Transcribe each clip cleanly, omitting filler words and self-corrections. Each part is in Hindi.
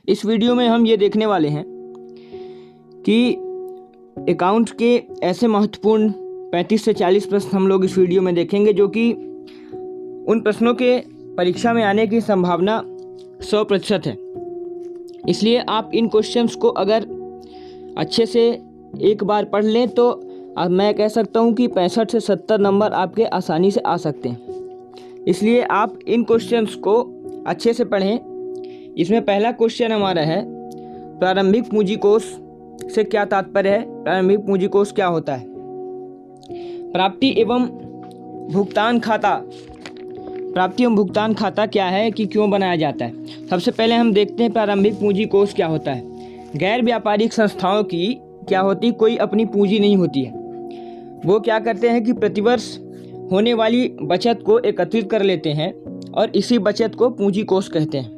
इस वीडियो में हम ये देखने वाले हैं कि अकाउंट के ऐसे महत्वपूर्ण 35 से 40 प्रश्न हम लोग इस वीडियो में देखेंगे जो कि उन प्रश्नों के परीक्षा में आने की संभावना 100% है। इसलिए आप इन क्वेश्चंस को अगर अच्छे से एक बार पढ़ लें तो अब मैं कह सकता हूं कि 65 से 70 नंबर आपके आसानी से आ सकते हैं। इसलिए आप इन क्वेश्चंस को अच्छे से पढ़ें। इसमें पहला क्वेश्चन हमारा है, प्रारंभिक पूंजी कोष से क्या तात्पर्य है? प्रारंभिक पूंजी कोष क्या होता है? प्राप्ति एवं भुगतान खाता, प्राप्ति एवं भुगतान खाता क्या है कि क्यों बनाया जाता है? सबसे पहले हम देखते हैं प्रारंभिक पूंजी कोष क्या होता है। गैर व्यापारिक संस्थाओं की क्या होती, कोई अपनी पूंजी नहीं होती है। वो क्या करते हैं कि प्रतिवर्ष होने वाली बचत को एकत्रित कर लेते हैं और इसी बचत को पूंजी कोष कहते हैं।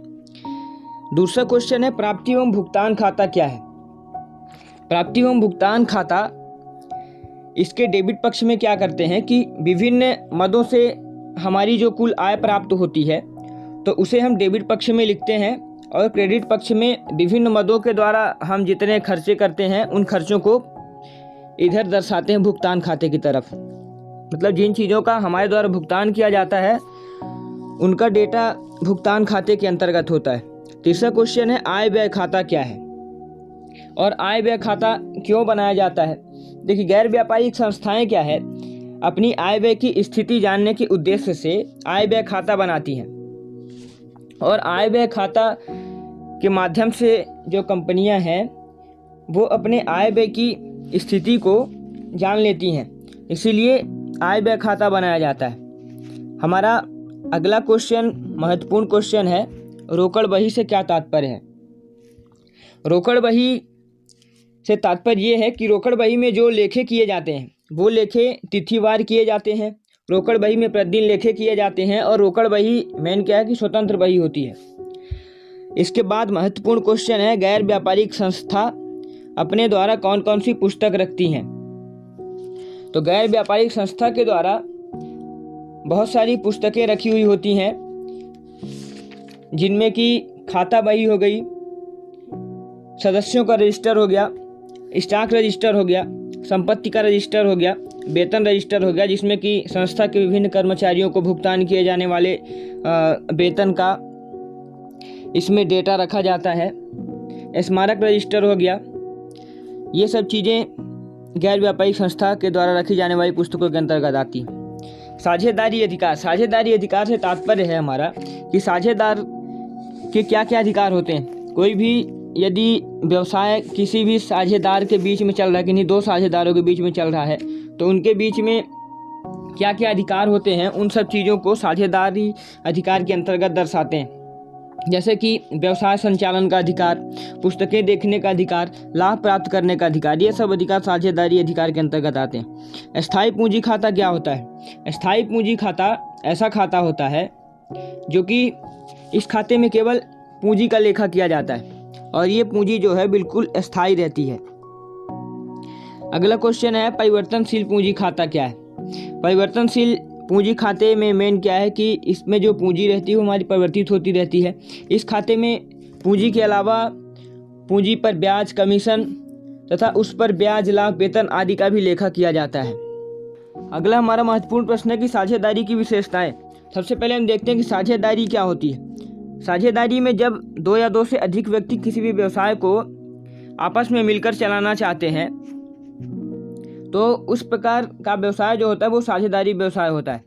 दूसरा क्वेश्चन है, प्राप्ति एवं भुगतान खाता क्या है? प्राप्ति एवं भुगतान खाता इसके डेबिट पक्ष में क्या करते हैं कि विभिन्न मदों से हमारी जो कुल आय प्राप्त होती है तो उसे हम डेबिट पक्ष में लिखते हैं और क्रेडिट पक्ष में विभिन्न मदों के द्वारा हम जितने खर्चे करते हैं उन खर्चों को इधर दर्शाते हैं भुगतान खाते की तरफ। मतलब जिन चीज़ों का हमारे द्वारा भुगतान किया जाता है उनका डेटा भुगतान खाते के अंतर्गत होता है। तीसरा क्वेश्चन है, आय व्यय खाता क्या है और आय व्यय खाता क्यों बनाया जाता है? देखिए, गैर व्यापारिक संस्थाएं क्या है, अपनी आय व्यय की स्थिति जानने के उद्देश्य से आय व्यय खाता बनाती हैं और आय व्यय खाता के माध्यम से जो कंपनियां हैं वो अपने आय व्यय की स्थिति को जान लेती हैं, इसीलिए आय व्यय खाता बनाया जाता है। हमारा अगला क्वेश्चन महत्वपूर्ण क्वेश्चन है, रोकड़ बही से क्या तात्पर्य है? रोकड़ बही से तात्पर्य ये है कि रोकड़ बही में जो लेखे किए जाते हैं वो लेखे तिथिवार किए जाते हैं। रोकड़ बही में प्रतिदिन लेखे किए जाते हैं और रोकड़ बही मेन क्या है कि स्वतंत्र बही होती है। इसके बाद महत्वपूर्ण क्वेश्चन है, गैर व्यापारिक संस्था अपने द्वारा कौन कौन सी पुस्तक रखती हैं? तो गैर व्यापारिक संस्था के द्वारा बहुत सारी पुस्तकें रखी हुई होती हैं, जिनमें कि खाता बही हो गई, सदस्यों का रजिस्टर हो गया, स्टॉक रजिस्टर हो गया, संपत्ति का रजिस्टर हो गया, वेतन रजिस्टर हो गया जिसमें कि संस्था के विभिन्न कर्मचारियों को भुगतान किए जाने वाले वेतन का इसमें डेटा रखा जाता है, स्मारक रजिस्टर हो गया। ये सब चीज़ें गैर व्यापारिक संस्था के द्वारा रखी जाने वाली पुस्तकों के अंतर्गत आती हैं। साझेदारी अधिकार, साझेदारी अधिकार से तात्पर्य है हमारा कि साझेदार के क्या क्या अधिकार होते हैं। कोई भी यदि व्यवसाय किसी भी साझेदार के बीच में चल रहा है, किन्हीं दो साझेदारों के बीच में चल रहा है, तो उनके बीच में क्या क्या अधिकार होते हैं, उन सब चीज़ों को साझेदारी अधिकार के अंतर्गत दर्शाते हैं। जैसे कि व्यवसाय संचालन का अधिकार, पुस्तकें देखने का अधिकार, लाभ प्राप्त करने का अधिकार, ये सब अधिकार साझेदारी अधिकार के अंतर्गत आते हैं। स्थायी पूंजी खाता क्या होता है? स्थायी पूंजी खाता ऐसा खाता होता है जो कि इस खाते में केवल पूंजी का लेखा किया जाता है और ये पूंजी जो है बिल्कुल अस्थायी रहती है। अगला क्वेश्चन है, परिवर्तनशील पूंजी खाता क्या है? परिवर्तनशील पूंजी खाते में मेन क्या है कि इसमें जो पूंजी रहती है वो हमारी परिवर्तित होती रहती है। इस खाते में पूंजी के अलावा पूंजी पर ब्याज, कमीशन तथा उस पर ब्याज, लाभ, वेतन आदि का भी लेखा किया जाता है। अगला हमारा महत्वपूर्ण प्रश्न है कि साझेदारी की विशेषताएं। सबसे पहले हम देखते हैं कि साझेदारी क्या होती है। साझेदारी में जब दो या दो से अधिक व्यक्ति किसी भी व्यवसाय को आपस में मिलकर चलाना चाहते हैं तो उस प्रकार का व्यवसाय जो होता है वो साझेदारी व्यवसाय होता है।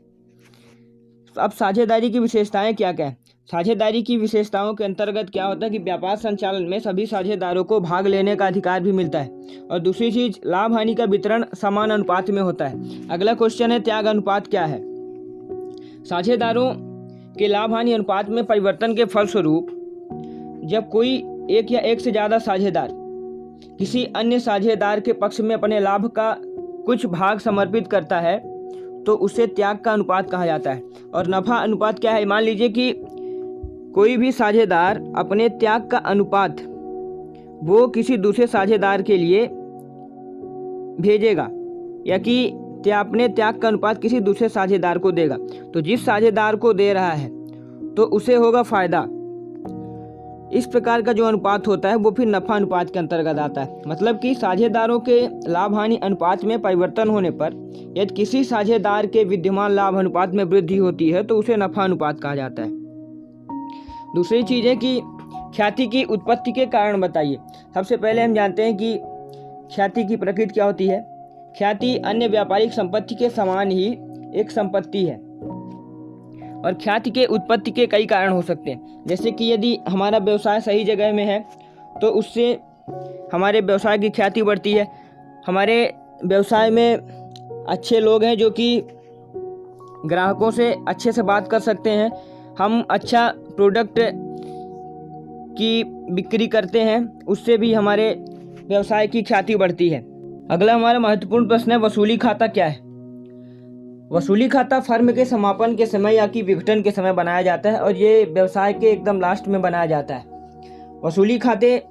अब साझेदारी की विशेषताएं क्या क्या है? साझेदारी की विशेषताओं के अंतर्गत क्या होता है कि व्यापार संचालन में सभी साझेदारों को भाग लेने का अधिकार भी मिलता है और दूसरी चीज, लाभ हानि का वितरण समान अनुपात में होता है। अगला क्वेश्चन है, त्याग अनुपात क्या है? साझेदारों के लाभ हानि अनुपात में परिवर्तन के फलस्वरूप जब कोई एक या एक से ज़्यादा साझेदार किसी अन्य साझेदार के पक्ष में अपने लाभ का कुछ भाग समर्पित करता है तो उसे त्याग का अनुपात कहा जाता है। और नफा अनुपात क्या है? मान लीजिए कि कोई भी साझेदार अपने त्याग का अनुपात वो किसी दूसरे साझेदार के लिए भेजेगा या कि अपने त्याग का अनुपात किसी दूसरे साझेदार को देगा, तो जिस साझेदार को दे रहा है तो उसे होगा फायदा। इस प्रकार का जो अनुपात होता है वो फिर नफा अनुपात के अंतर्गत आता है। मतलब कि साझेदारों के लाभ हानि अनुपात में परिवर्तन होने पर यदि किसी साझेदार के विद्यमान लाभ अनुपात में वृद्धि होती है तो उसे नफा अनुपात कहा जाता है। दूसरी चीज़ है कि ख्याति की उत्पत्ति के कारण बताइए। सबसे पहले हम जानते हैं कि ख्याति की प्रकृति क्या होती है। ख्याति अन्य व्यापारिक संपत्ति के समान ही एक संपत्ति है और ख्याति के उत्पत्ति के कई कारण हो सकते हैं। जैसे कि यदि हमारा व्यवसाय सही जगह में है तो उससे हमारे व्यवसाय की ख्याति बढ़ती है। हमारे व्यवसाय में अच्छे लोग हैं जो कि ग्राहकों से अच्छे से बात कर सकते हैं। हम अच्छा प्रोडक्ट की बिक्री करते हैं, उससे भी हमारे व्यवसाय की ख्याति बढ़ती है। अगला हमारा महत्वपूर्ण प्रश्न है, वसूली खाता क्या है। वसूली खाता फर्म के समापन के समय या कि विघटन के समय बनाया जाता है और ये व्यवसाय के एकदम लास्ट में बनाया जाता है। वसूली खाते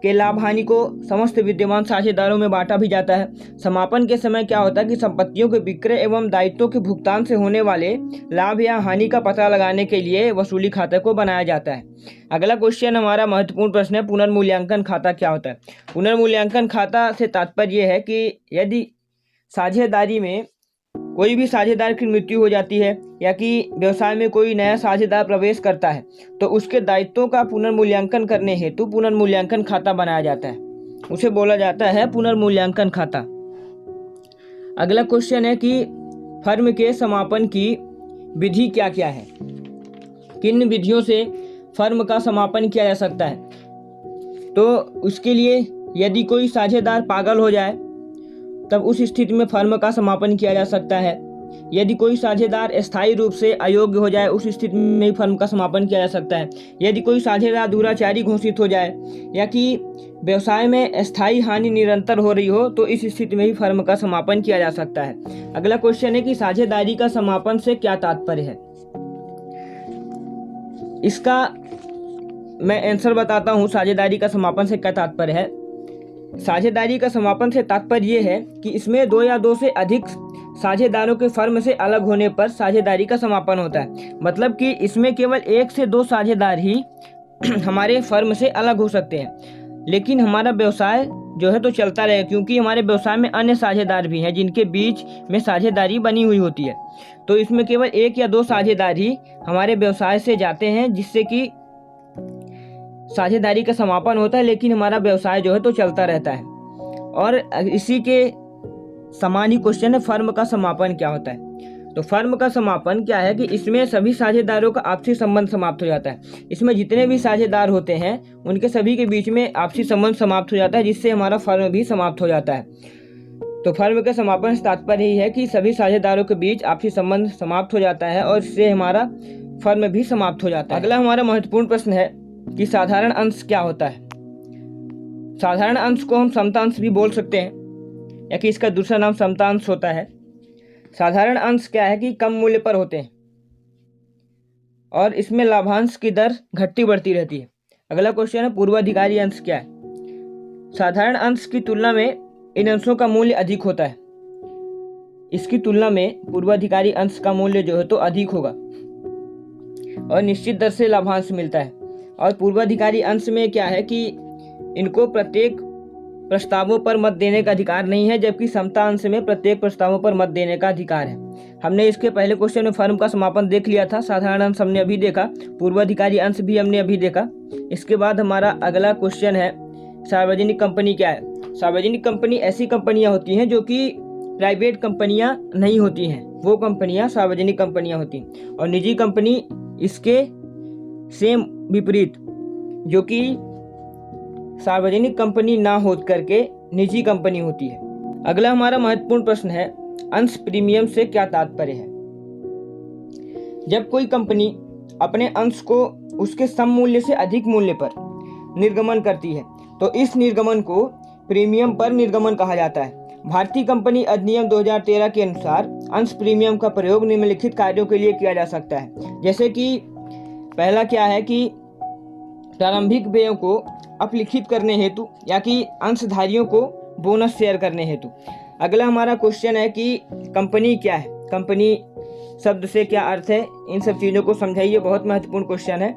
के लाभ हानि को समस्त विद्यमान साझेदारों में बांटा भी जाता है। समापन के समय क्या होता है कि संपत्तियों के विक्रय एवं दायित्वों के भुगतान से होने वाले लाभ या हानि का पता लगाने के लिए वसूली खाते को बनाया जाता है। अगला क्वेश्चन हमारा महत्वपूर्ण प्रश्न है, पुनर्मूल्यांकन खाता क्या होता है। पुनर्मूल्यांकन खाता से तात्पर्य है कि यदि साझेदारी में कोई भी साझेदार की मृत्यु हो जाती है या कि व्यवसाय में कोई नया साझेदार प्रवेश करता है तो उसके दायित्वों का पुनर्मूल्यांकन करने हेतु पुनर्मूल्यांकन खाता बनाया जाता है। उसे बोला जाता है पुनर्मूल्यांकन खाता। अगला क्वेश्चन है कि फर्म के समापन की विधि क्या क्या है। किन विधियों से फर्म का समापन किया जा सकता है। तो उसके लिए यदि कोई साझेदार पागल हो जाए तब उस स्थिति में फर्म का समापन किया जा सकता है। यदि कोई साझेदार स्थायी रूप से अयोग्य हो जाए उस स्थिति में फर्म का समापन किया जा सकता है। यदि कोई साझेदार दुराचारी घोषित हो जाए या कि व्यवसाय में स्थायी हानि निरंतर हो रही हो तो इस स्थिति में भी फर्म का समापन किया जा सकता है। अगला क्वेश्चन है कि साझेदारी का समापन से क्या तात्पर्य है। इसका मैं आंसर बताता हूँ। साझेदारी का समापन से क्या तात्पर्य है। साझेदारी का समापन से तात्पर्य यह है कि इसमें दो या दो से अधिक साझेदारों के फर्म से अलग होने पर साझेदारी का समापन होता है। मतलब कि इसमें केवल एक से दो साझेदार ही हमारे फर्म से अलग हो सकते हैं, लेकिन हमारा व्यवसाय जो है तो चलता रहेगा क्योंकि हमारे व्यवसाय में अन्य साझेदार भी हैं जिनके बीच में साझेदारी बनी हुई होती है। तो इसमें केवल एक या दो साझेदार ही हमारे व्यवसाय से जाते हैं जिससे कि साझेदारी का समापन होता है, लेकिन हमारा व्यवसाय जो है तो चलता रहता है। और इसी के समान ही क्वेश्चन है, फर्म का समापन क्या होता है। तो फर्म का समापन क्या है कि इसमें सभी साझेदारों का आपसी संबंध समाप्त हो जाता है। इसमें जितने भी साझेदार होते हैं उनके सभी के बीच में आपसी संबंध समाप्त हो जाता है, जिससे हमारा फर्म भी समाप्त हो जाता है। तो फर्म के समापन से तात्पर्य यही है कि सभी साझेदारों के बीच आपसी संबंध समाप्त हो जाता है और इससे हमारा फर्म भी समाप्त हो जाता है। अगला हमारा महत्वपूर्ण प्रश्न है कि साधारण अंश क्या होता है। साधारण अंश को हम समता अंश भी बोल सकते हैं या कि इसका दूसरा नाम समता अंश होता है। साधारण अंश क्या है कि कम मूल्य पर होते हैं और इसमें लाभांश की दर घटती बढ़ती रहती है। अगला क्वेश्चन है, पूर्वाधिकारी अंश क्या है। साधारण अंश की तुलना में इन अंशों का मूल्य अधिक होता है। इसकी तुलना में पूर्वाधिकारी अंश का मूल्य जो है तो अधिक होगा और निश्चित दर से लाभांश मिलता है। और पूर्वाधिकारी अंश में क्या है कि इनको प्रत्येक प्रस्तावों पर मत देने का अधिकार नहीं है, जबकि समता अंश में प्रत्येक प्रस्तावों पर मत देने का अधिकार है। हमने इसके पहले क्वेश्चन में फर्म का समापन देख लिया था। साधारण अंश हमने अभी देखा, पूर्वाधिकारी अंश भी हमने अभी देखा। इसके बाद हमारा अगला क्वेश्चन है, सार्वजनिक कंपनी क्या है। सार्वजनिक कंपनी ऐसी कंपनियां होती हैं जो कि प्राइवेट कंपनियां नहीं होती हैं, वो कंपनियां सार्वजनिक कंपनियां होती हैं। और निजी कंपनी इसके सेम विपरीत, जो कि सार्वजनिक कंपनी ना हो करके निजी कंपनी होती है। अगला हमारा महत्वपूर्ण प्रश्न है, अंश प्रीमियम से क्या तात्पर्य है। जब कोई कंपनी अपने अंश को उसके सम मूल्य से अधिक मूल्य पर निर्गमन करती है तो इस निर्गमन को प्रीमियम पर निर्गमन कहा जाता है। भारतीय कंपनी अधिनियम 2013 के अनुसार अंश प्रीमियम का प्रयोग निम्नलिखित कार्यों के लिए किया जा सकता है। जैसे कि पहला क्या है कि प्रारंभिक व्ययों को अपलिखित करने हेतु या कि अंशधारियों को बोनस शेयर करने हेतु। अगला हमारा क्वेश्चन है कि कंपनी क्या है। कंपनी शब्द से क्या अर्थ है, इन सब चीज़ों को समझाइए, बहुत महत्वपूर्ण क्वेश्चन है।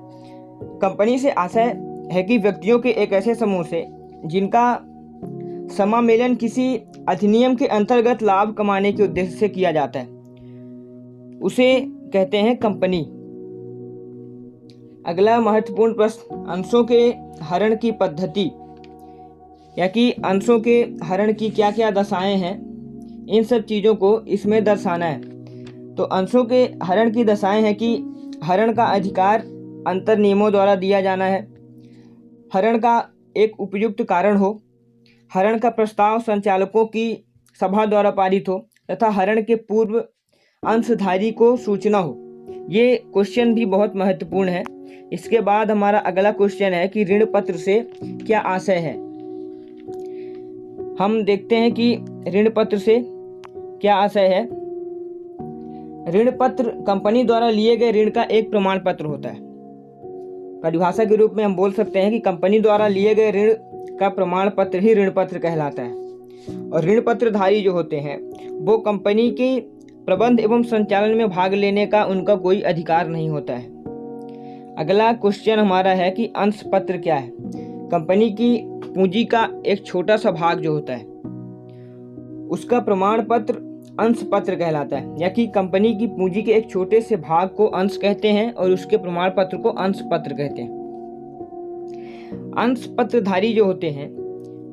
कंपनी से आशय है कि व्यक्तियों के एक ऐसे समूह से जिनका समामेलन किसी अधिनियम के अंतर्गत लाभ कमाने के उद्देश्य से किया जाता है, उसे कहते हैं कंपनी। अगला महत्वपूर्ण प्रश्न, अंशों के हरण की पद्धति या कि अंशों के हरण की क्या क्या दशाएं हैं, इन सब चीज़ों को इसमें दर्शाना है। तो अंशों के हरण की दशाएं हैं कि हरण का अधिकार अंतर नियमों द्वारा दिया जाना है, हरण का एक उपयुक्त कारण हो, हरण का प्रस्ताव संचालकों की सभा द्वारा पारित हो तथा हरण के पूर्व अंशधारी को सूचना हो। ये क्वेश्चन भी बहुत महत्वपूर्ण है। इसके बाद हमारा अगला क्वेश्चन है कि ऋण पत्र से क्या आशय है। हम देखते हैं कि ऋण पत्र से क्या आशय है। ऋण पत्र कंपनी द्वारा लिए गए ऋण का एक प्रमाण पत्र होता है। परिभाषा के रूप में हम बोल सकते हैं कि कंपनी द्वारा लिए गए ऋण का प्रमाण पत्र ही ऋण पत्र कहलाता है। और ऋण पत्रधारी जो होते हैं वो कंपनी के प्रबंध एवं संचालन में भाग लेने का उनका कोई अधिकार नहीं होता है। अगला क्वेश्चन हमारा है कि अंश पत्र क्या है। कंपनी की पूंजी का एक छोटा सा भाग जो होता है उसका प्रमाण पत्र अंश पत्र कहलाता है, या कि कंपनी की पूंजी के एक छोटे से भाग को अंश कहते हैं और उसके प्रमाण पत्र को अंश पत्र कहते हैं। अंश पत्रधारी जो होते हैं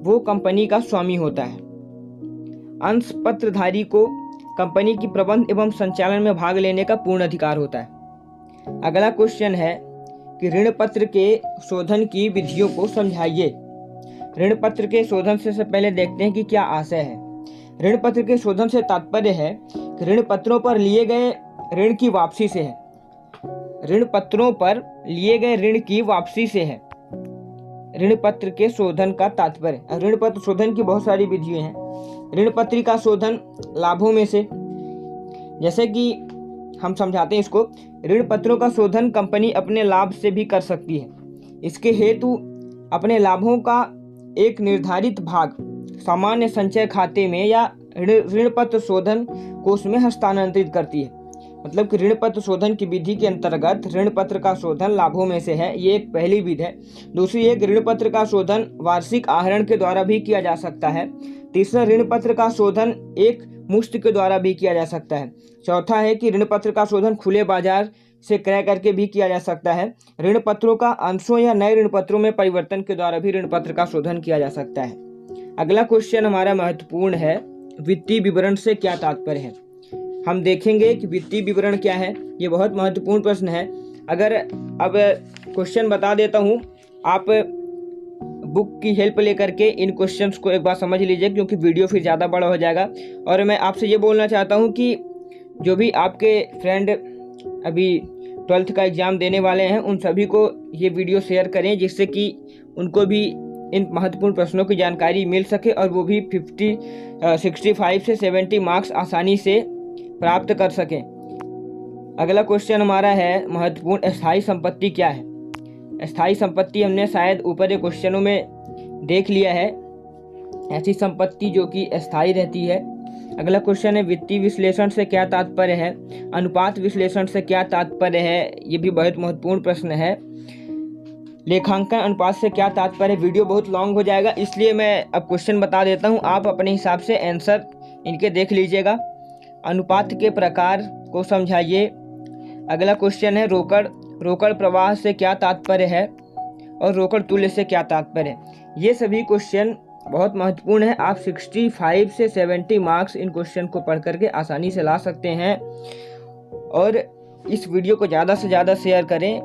वो कंपनी का स्वामी होता है। अंश पत्रधारी को कंपनी की प्रबंध एवं संचालन में भाग लेने का पूर्ण अधिकार होता है। अगला क्वेश्चन है कि ऋण पत्र के शोधन की विधियों को समझाइए। ऋण पत्र के शोधन से पहले देखते हैं कि क्या आशय है। ऋण पत्र के शोधन से तात्पर्य है कि ऋण पत्रों पर लिए गए ऋण की वापसी से है। ऋण पत्रों पर लिए गए ऋण की वापसी से है ऋण पत्र के शोधन का तात्पर्य। ऋण पत्र शोधन की बहुत सारी विधियां हैं। ऋण पत्रिका शोधन लाभों में से, जैसे कि हम समझाते हैं इसको, ऋण पत्रों का शोधन कंपनी अपने लाभ से भी कर सकती है। इसके हेतु अपने लाभों का एक निर्धारित भाग सामान्य संचय खाते में या ऋण पत्र शोधन कोष में हस्तांतरित करती है। मतलब कि ऋण पत्र शोधन की विधि के अंतर्गत ऋण पत्र का शोधन लाभों में से है, ये एक पहली विधि है। दूसरी, एक ऋण पत्र का शोधन वार्षिक आहरण के द्वारा भी किया जा सकता है। तीसरा, ऋण पत्र का शोधन एक मुश्त के द्वारा भी किया जा सकता है। चौथा है कि ऋण पत्र का शोधन खुले बाजार से क्रय करके भी किया जा सकता है। ऋण पत्रों का अंशों या नए ऋण पत्रों में परिवर्तन के द्वारा भी ऋण पत्र का शोधन किया जा सकता है। अगला क्वेश्चन हमारा महत्वपूर्ण है, वित्तीय विवरण से क्या तात्पर्य है। हम देखेंगे कि वित्तीय विवरण क्या है। ये बहुत महत्वपूर्ण प्रश्न है। अगर अब क्वेश्चन बता देता हूँ, आप बुक की हेल्प लेकर के इन क्वेश्चंस को एक बार समझ लीजिए, क्योंकि वीडियो फिर ज़्यादा बड़ा हो जाएगा। और मैं आपसे ये बोलना चाहता हूँ कि जो भी आपके फ्रेंड अभी 12th का एग्ज़ाम देने वाले हैं उन सभी को ये वीडियो शेयर करें, जिससे कि उनको भी इन महत्वपूर्ण प्रश्नों की जानकारी मिल सके और वो भी 65 से 70 मार्क्स आसानी से प्राप्त कर सकें। अगला क्वेश्चन हमारा है महत्वपूर्ण, अस्थायी संपत्ति क्या है। अस्थायी संपत्ति हमने शायद ऊपर के क्वेश्चनों में देख लिया है, ऐसी संपत्ति जो कि अस्थायी रहती है। अगला क्वेश्चन है, वित्तीय विश्लेषण से क्या तात्पर्य है। अनुपात विश्लेषण से क्या तात्पर्य है, ये भी बहुत महत्वपूर्ण प्रश्न है। लेखांकन अनुपात से क्या तात्पर्य है। वीडियो बहुत लॉन्ग हो जाएगा, इसलिए मैं अब क्वेश्चन बता देता हूँ, आप अपने हिसाब से आंसर इनके देख लीजिएगा। अनुपात के प्रकार को समझाइए। अगला क्वेश्चन है, रोकड़ प्रवाह से क्या तात्पर्य है और रोकड़ तुल्य से क्या तात्पर्य है। ये सभी क्वेश्चन बहुत महत्वपूर्ण है। आप 65 से 70 मार्क्स इन क्वेश्चन को पढ़ करके आसानी से ला सकते हैं। और इस वीडियो को ज़्यादा से ज़्यादा शेयर करें,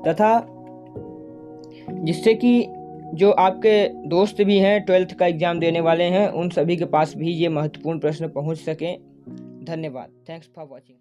तथा जिससे कि जो आपके दोस्त भी हैं 12th का एग्ज़ाम देने वाले हैं उन सभी के पास भी ये महत्वपूर्ण प्रश्न पहुंच सकें। धन्यवाद। Thanks for watching.